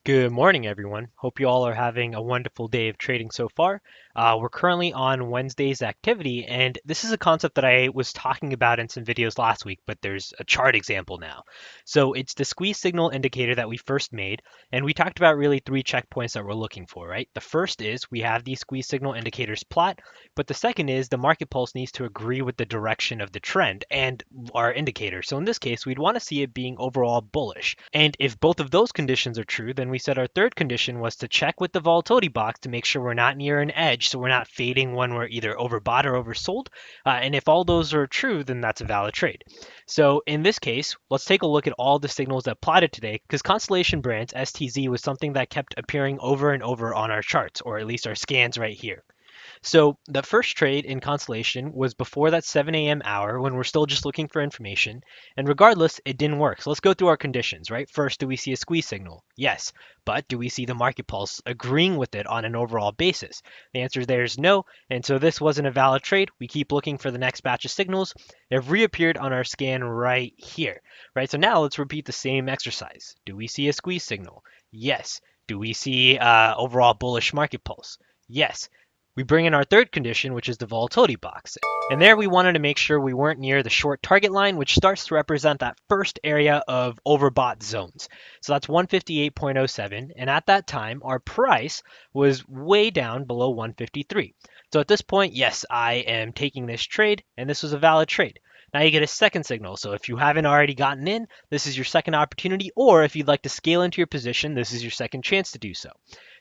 Good morning, everyone. Hope you all are having a wonderful day of trading so far. We're currently on Wednesday's activity, and this is a concept that I was talking about in some videos last week, but there's a chart example now. So it's the squeeze signal indicator that we first made, and we talked about really three checkpoints that we're looking for, right? The first is we have these squeeze signal indicators plot, but the second is the market pulse needs to agree with the direction of the trend and our indicator. So in this case, we'd want to see it being overall bullish. And if both of those conditions are true, then we said our third condition was to check with the volatility box to make sure we're not near an edge, so we're not fading when we're either overbought or oversold. And if all those are true, then that's a valid trade. So in this case, let's take a look at all the signals that plotted today, because Constellation Brands, STZ, was something that kept appearing over and over on our charts, or at least our scans right here. So the first trade in Constellation was before that 7 a.m. hour when we're still just looking for information. And regardless, it didn't work. So let's go through our conditions, right? First, do we see a squeeze signal? Yes. But do we see the market pulse agreeing with it on an overall basis? The answer there is no. And so this wasn't a valid trade. We keep looking for the next batch of signals. They've reappeared on our scan right here, right? So now let's repeat the same exercise. Do we see a squeeze signal? Yes. Do we see overall bullish market pulse? Yes. We bring in our third condition, which is the volatility box. And there we wanted to make sure we weren't near the short target line, which starts to represent that first area of overbought zones. So that's 158.07. And at that time, our price was way down below 153. So at this point, yes, I am taking this trade, and this was a valid trade. Now you get a second signal. So if you haven't already gotten in, this is your second opportunity, or if you'd like to scale into your position, this is your second chance to do so.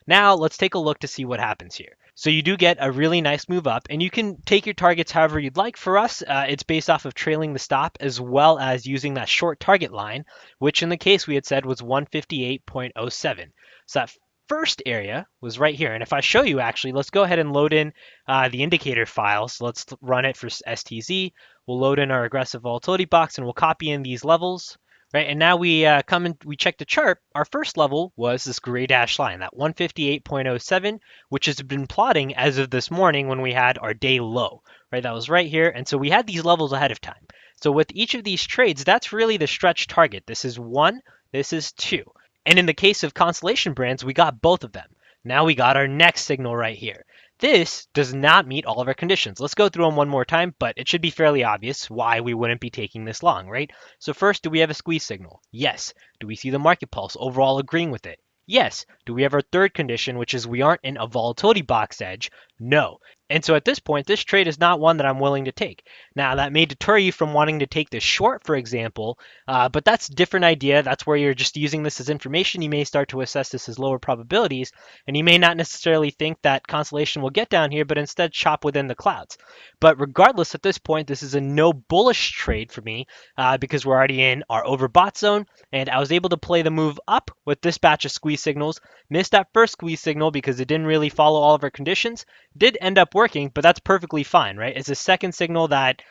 Now let's take a look to see what happens here. So you do get a really nice move up, and you can take your targets however you'd like. For us, it's based off of trailing the stop as well as using that short target line, which in the case we had said was 158.07. So that first area was right here. And if I show you actually, let's go ahead and load in the indicator file. So let's run it for STZ. We'll load in our aggressive volatility box and we'll copy in these levels. Right, and now we come and we check the chart. Our first level was this gray dash line, that 158.07, which has been plotting as of this morning when we had our day low. Right, that was right here, and so we had these levels ahead of time. So with each of these trades, that's really the stretch target. This is one, this is two. And in the case of Constellation Brands, we got both of them. Now we got our next signal right here. This does not meet all of our conditions. Let's go through them one more time, but it should be fairly obvious why we wouldn't be taking this long, right? So first, do we have a squeeze signal? Yes. Do we see the market pulse overall agreeing with it? Yes. Do we have our third condition, which is we aren't in a volatility box edge? No. And so at this point, this trade is not one that I'm willing to take. Now, that may deter you from wanting to take this short, for example, but that's a different idea. That's where you're just using this as information. You may start to assess this as lower probabilities, and you may not necessarily think that Constellation will get down here, but instead chop within the clouds. But regardless, at this point, this is a no bullish trade for me because we're already in our overbought zone, and I was able to play the move up with this batch of squeeze signals. Missed that first squeeze signal because it didn't really follow all of our conditions. Did end up working, but that's perfectly fine, right? It's a second signal that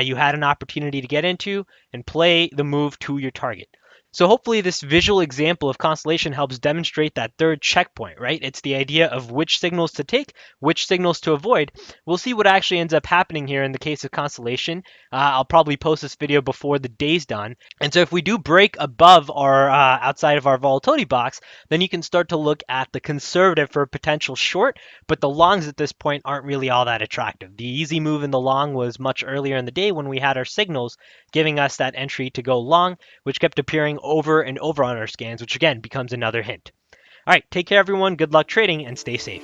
you had an opportunity to get into and play the move to your target. So hopefully this visual example of Constellation helps demonstrate that third checkpoint, right? It's the idea of which signals to take, which signals to avoid. We'll see what actually ends up happening here in the case of Constellation. I'll probably post this video before the day's done. And so if we do break above our outside of our volatility box, then you can start to look at the conservative for a potential short, but the longs at this point aren't really all that attractive. The easy move in the long was much earlier in the day when we had our signals giving us that entry to go long, which kept appearing over and over on our scans, which again becomes another hint. All right, take care everyone, good luck trading, and stay safe.